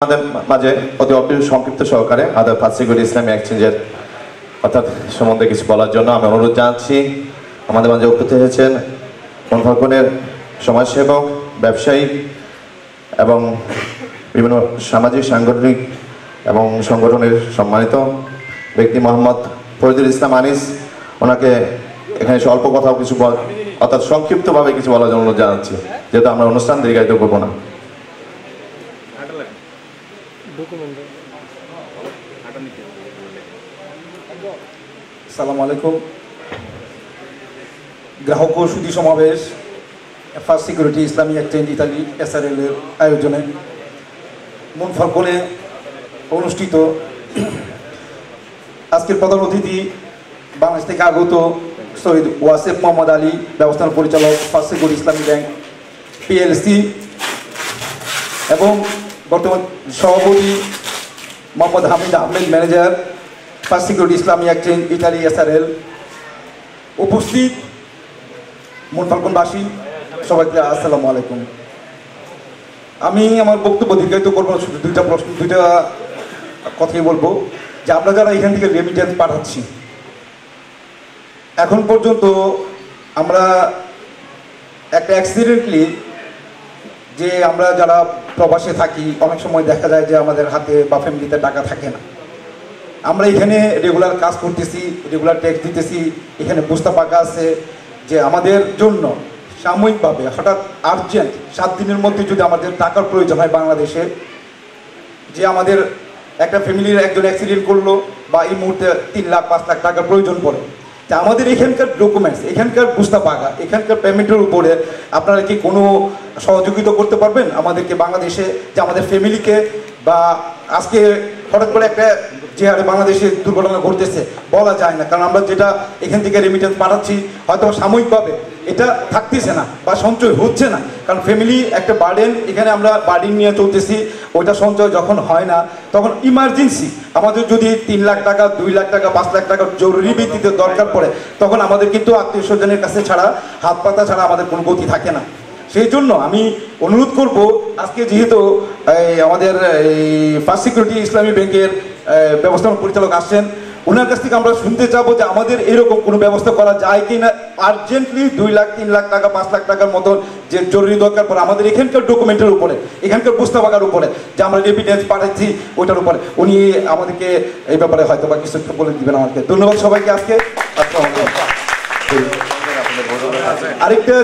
আমাদের মাঝে অতি সংক্ষিপ্ত সহকারে আদার ফার্স্ট সিকিউরিটি ইসলামী এক্সচেঞ্জের অর্থাৎ সম্বন্ধে কিছু বলার জন্য আমি অনুরোধ জানাচ্ছি। আমাদের মাঝে উপস্থিত হয়েছেন মনফাল্কনের সমাজসেবক, ব্যবসায়ী এবং বিভিন্ন সামাজিক, সাংগঠনিক এবং সংগঠনের সম্মানিত ব্যক্তি মোহাম্মদ ফরিদুল ইসলাম আনিস। ওনাকে এখানে অল্প কথাও কিছু অর্থাৎ সংক্ষিপ্তভাবে কিছু বলার জন্য অনুরোধ জানাচ্ছি, যেহেতু আমরা অনুষ্ঠান দীর্ঘায়িত করবো না। আসসালামু আলাইকুম। গ্রাহক ও সুধী সমাবেশ ফার্স্ট সিকিউরিটি ইসলামী এক্সচেঞ্জ ইতালি SRL এর আয়োজনে মনফাল্কনে অনুষ্ঠিত আজকের প্রধান অতিথি বাংলাদেশ থেকে আগত শহীদ ওয়াসেফ মোহাম্মদ আলী, ব্যবস্থাপনা পরিচালক, ফার্স্ট সিকিউরিটি ইসলামী ব্যাংক PLC, এবং বর্তমান সভাপতি Mohammad Hamid Ahmed, manager, first security ইসলামী এক্সচেঞ্জ ইতালি SRL, উপস্থিত মনফাল্কনবাসী সবাইকে আসসালামু আলাইকুম। আমি আমার বক্তব্য দীর্ঘায়িত করবো না, শুধু দুইটা কথাই বলবো যে আমরা যারা এখান থেকে রেমিটেন্স পাঠাচ্ছি, এখন পর্যন্ত আমরা একটা অ্যাক্সিডেন্টলি যে আমরা যারা প্রবাসে থাকি, অনেক সময় দেখা যায় যে আমাদের হাতে বা ফ্যামিলিতে টাকা থাকে না। আমরা এখানে রেগুলার কাজ করতেছি, রেগুলার ট্যাক্স দিতেছি, এখানে বুঝতে পাকা আছে যে আমাদের জন্য সাময়িকভাবে হঠাৎ আর্জেন্ট 7 দিনের মধ্যে যদি আমাদের টাকার প্রয়োজন হয় বাংলাদেশে, যে আমাদের একটা ফ্যামিলির একজন অ্যাক্সিডেন্ট করলো বা এই মুহূর্তে 3 লাখ 5 লাখ টাকার প্রয়োজন পড়ে, তা আমাদের এখানকার ডকুমেন্টস, এখানকার বুঝতে পাকা, এখানকার পেমেন্টের উপরে আপনারা কি কোনো সহযোগিতা করতে পারবেন আমাদেরকে বাংলাদেশে, যে আমাদের ফ্যামিলিকে, বা আজকে হঠাৎ করে একটা যে হারে বাংলাদেশে দুর্ঘটনা ঘটতেছে বলা যায় না, কারণ আমরা যেটা এখান থেকে রেমিটেন্স পাঠাচ্ছি হয়তো সাময়িকভাবে এটা থাকতেছে না বা সঞ্চয় হচ্ছে না, কারণ ফ্যামিলি একটা বার্ডেন, এখানে আমরা বার্ডেন নিয়ে চলতেছি, ওইটা সঞ্চয় যখন হয় না তখন ইমার্জেন্সি আমাদের যদি 3 লাখ টাকা, 2 লাখ টাকা, 5 লাখ টাকা জরুরি ভিত্তিতে দরকার পড়ে, তখন আমাদের কিন্তু আত্মীয় স্বজনের কাছে ছাড়া, হাত পাতা ছাড়া আমাদের কোনো গতি থাকে না। সেই জন্য আমি অনুরোধ করব, আজকে যেহেতু আমাদের এই ফার্স্ট সিকিউরিটি ইসলামী ব্যাংকের ব্যবস্থাপনা পরিচালক আসছেন, ওনার কাছ থেকে আমরা শুনতে চাবো যে আমাদের এরকম কোনো ব্যবস্থা করা যায় কি না, আর্জেন্টলি 2 লাখ 3 লাখ টাকা 5 লাখ টাকার মতন যে জরুরি দরকার পড়ে আমাদের এখানকার ডকুমেন্টের উপরে, এখানকার পুস্তাকার উপরে, যে আমরা রেমিটেন্স পাঠাচ্ছি ওইটার উপরে, উনি আমাদেরকে এই ব্যাপারে হয়তো বা কিছু একটু বলে দিবেন আমাকে। ধন্যবাদ সবাইকে আজকে। আরেকটা